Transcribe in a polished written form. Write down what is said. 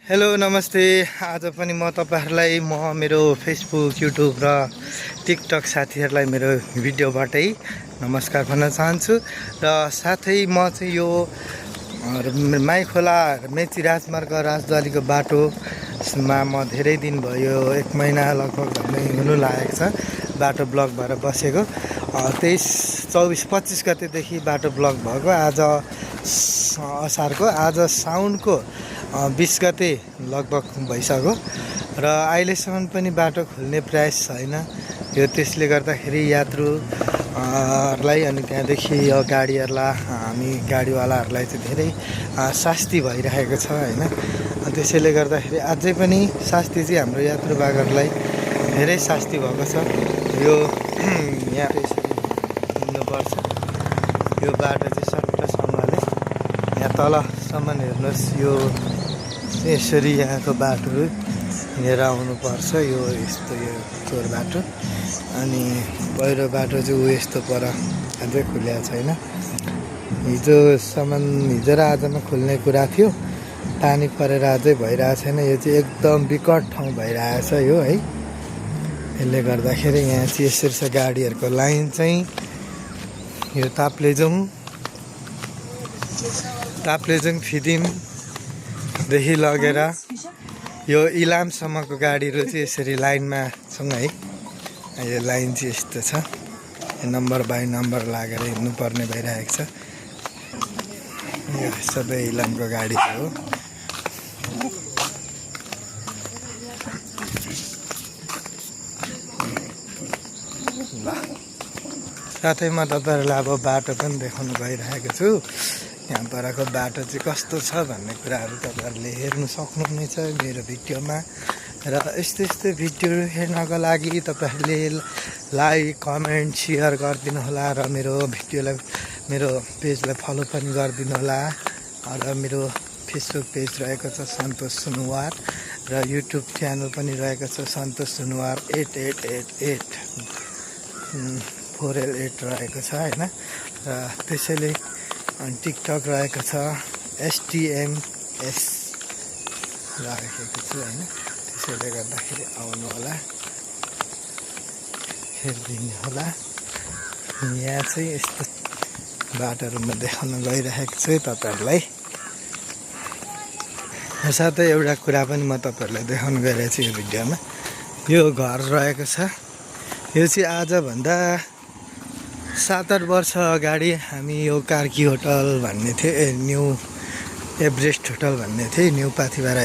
Hello नमस्ते। आज पनि म तपाईहरुलाई मेरो फेसबुक युट्युब र टिकटक साथीहरुलाई मेरो भिडियोबाटै नमस्कार भन्न चाहन्छु। र साथै म चाहिँ यो माइखोला मेची राजमार्ग राजद्वारीको बाटोमा म धेरै दिन भयो, 1 महिना लगभग झन्डै हुनु लागेको छ बाटो ब्लक भएर बसेको। 23, 24, 25 गतेदेखि बाटो ब्लक भएको। आज असारको, आज साउनको 20 गते लगभग भइसक्यो र अहिलेसम्म पनि बाटो खुल्ने प्रयास छैन। यो त्यसले गर्दाखेरि यात्रुहरूलाई अनि त्यहाँदेखि यो गाडीहरूलाई, हामी गाडीवालाहरूलाई चाहिँ धेरै शास्ति भइरहेको छ हैन। त्यसैले गर्दाखेरि अझै पनि शास्ति चाहिँ हाम्रो यात्रुभागहरूलाई धेरै शास्ति भएको छ। यो यहाँ हिँड्नुपर्छ। यो बाटो चाहिँ सट्टसँगले यहाँ तलसम्म हेर्नुहोस्, यो यसरी यहाँको बाटोहरू हिँडेर आउनुपर्छ। यो यस्तो यो चोर बाटो, अनि पहिरो बाटो चाहिँ यस्तो पर अझै खुलेको छैन। हिजो र आजमा खुल्ने कुरा थियो, पानी परेर अझै भइरहेको छैन। यो चाहिँ एकदम विकट ठाउँ भइरहेछ यो है। यसले गर्दाखेरि यहाँ चाहिँ यसरी छ गाडीहरूको लाइन चाहिँ यो ताप्लेजुङ फिदिमदेखि लगेर यो इलामसम्मको गाडीहरू चाहिँ यसरी लाइनमा छौँ है। यो लाइन चाहिँ यस्तो छ, नम्बर बाई नम्बर लागेर हिँड्नुपर्ने भइरहेको छ। यो सबै इलामको गाडी हो। साथै म तपाईहरुलाई अब बाटो पनि देखाउन गइरहेको छु। यहाँ परको बाटो चाहिँ कस्तो छ भन्ने कुराहरू तपाईहरुले हेर्नु सक्नुहुनेछ मेरो भिडियोमा। र यस्तै भिडियोहरू हेर्नको लागि तपाईहरुले लाइक, कमेन्ट, सेयर गरिदिनु होला र मेरो भिडियोलाई, मेरो पेजलाई फलो पनि गरिदिनु होला। र मेरो फेसबुक पेज रहेको छ सन्तोष सुनुवार र युट्युब च्यानल पनि रहेको छ सन्तोष सुनुवार 8888 रहेको छ हैन। र त्यसैले टिकटक रहेको छ STMS राखेको छु हैन। त्यसैले गर्दाखेरि आउनु होला, हेरिदिनु होला। यहाँ चाहिँ यस्तो बाटोहरू म देखाउन गइरहेको छु तपाईहरुलाई। साथै एउटा कुरा पनि म तपाईहरुलाई देखाउन गइरहेको छु यो भिडियोमा। यो घर रहेको छ, यो चाहिँ आजभन्दा 7-8 वर्ष अगाडि हामी यो कार्की होटल भन्ने थियो, न्यू एभरेस्ट होटल भन्ने थियो, न्यू पाथिभरा